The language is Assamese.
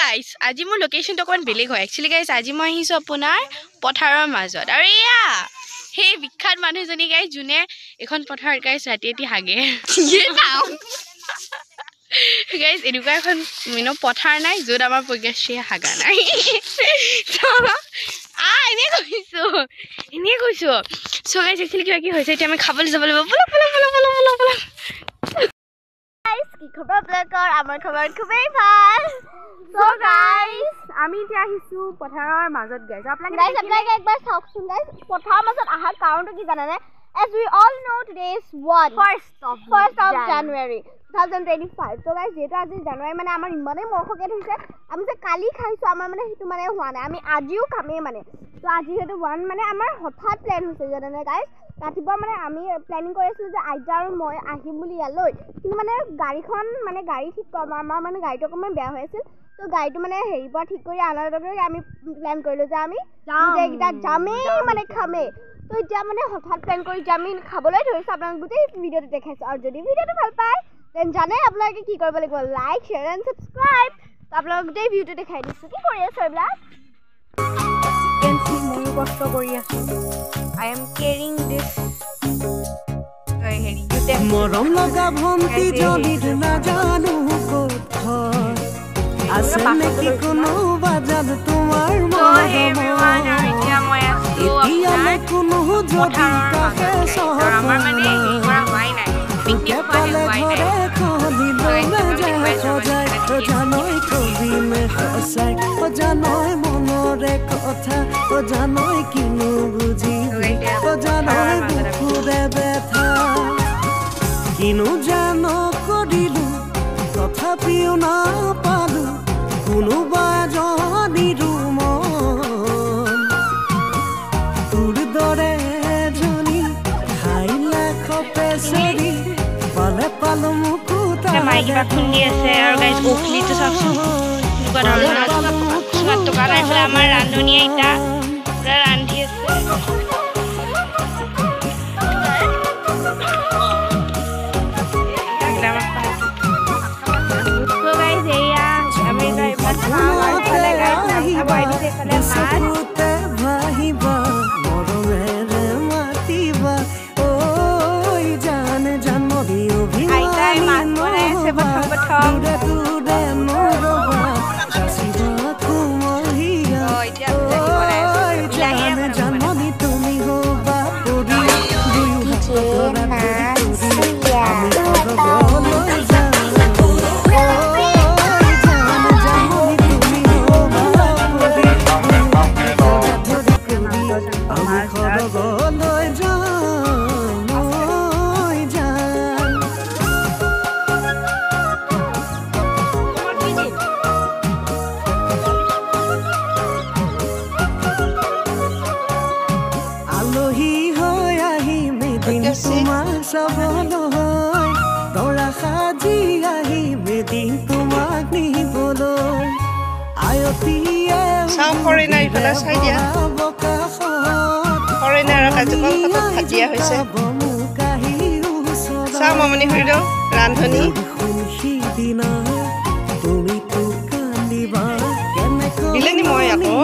গাইস আজি মোৰ লোকেশনটো অকমান বেলেগ হয় একচুয়ালি গাইস আজি মই আহিছো আপোনাৰ পথাৰৰ মাজত আৰু এয়া হে বিখ্যাত মানুহজনী গাইস জুনে এখন পথাৰ গাইস ৰাতি ৰাতি হাগে কি নাও গাইস এনেকুৱা এখন মিনো পথাৰ নাই য'ত আমাৰ প্ৰগ্ৰেছে হাগা নাই এনে কৈছো সো গাইস একচুয়ালি কি হৈছে এতিয়া আমি খাবলৈ যাব লাগিব বলা কি খবৰ ব্লগৰ আমাৰ খবৰ খুবেই ভাল সো গাইস আমি এতিয়া আহিছো পথাৰৰ মাজত গাইস আপোনালোকে একবাৰ চাওকচোন গাইস পথাৰৰ মাজত আহা কাৰণটো কি জানানে as we all know today is what first of January 2025 so guys যেটা আজি জানুৱাৰী মানে আমাৰ ইমানে মৰখকে থৈছে আমি যে কালি খাইছো আমাৰ মানে হিটো মানে হোৱা নাই আমি আজিও খামে মানে তো আজি হেতু ওয়ান মানে আমাৰ হঠাৎ প্ল্যান হৈছে জানানে গাইস ৰাতিপুৱা মানে আমি প্ল্যানিং কৰিছিলো যে আইতা আৰু মই আহিম বুলি ইয়ালৈ কিন্তু মানে গাড়ীখন মানে গাড়ী ঠিক কৰা আমাৰ মানে গাড়ীটো অকমান বেয়া হৈ আছিল তো গাড়ীটো মানে হেৰি পৰা ঠিক কৰি আনাৰ লগে আমি প্ল্যান কৰিলো যে আমি যেগিটা যামে মানে খামে তো এতিয়া মানে হঠাৎ প্ল্যান কৰি যামি খাবলৈ ধৰিছো আপোনালোক গোটেই ভিডিওটো দেখাইছো আৰু যদি ভিডিওটো ভাল পায় দেন জানে আপোনালোকে কি কৰিব লাগিব লাইক শেয়াৰ এণ্ড সাবস্ক্ৰাইব তো আপোনালোক গোটেই ভিডিওটো দেখাই দিছো কি কৰি আছে এইবিলাক কেনসি মই কষ্ট কৰি আছো I am carrying this মৰম লগা ভন্তি জলিত নাজানো ক'ত আছে নেকি কোনো বাজাত তোমাৰ এতিয়া কোনো যদি কাষে চহৰ আমাৰ মানে কৰা হোৱাই নাই পিকনিক পালে ঘৰে খলিলৈ যায় সজাই জানৈ কবি মে সঁচাই জানৈ মনৰে কথা জানৈ কিনো বুজি জানৈ বুকুৰে বেথা কিনো জানো কৰিলো তথাপিও নাপালো কোনোবা জনিৰো মন তোৰ দৰে জনী খাইলা খপে চৰি পালে পালো মুকুতা মাইকিবা খুন্দি আছে আৰু গাইস উখলিটো চাওকচোন দোকান আছে আমাৰ ৰান্ধনী আইতা পুৰা ৰান্ধি আছে দৰা সাজি আহি মেদিন তোমাক নিবলৈ আয়তীয়ে ফৰেনাৰ ইফালে চাই দিয়া ফৰেনাৰৰ কাজকল কাটত ভাজিয়া হৈছে চাওঁ মামনি খুৰীদেউ ৰান্ধনী দিলেনি মই আকৌ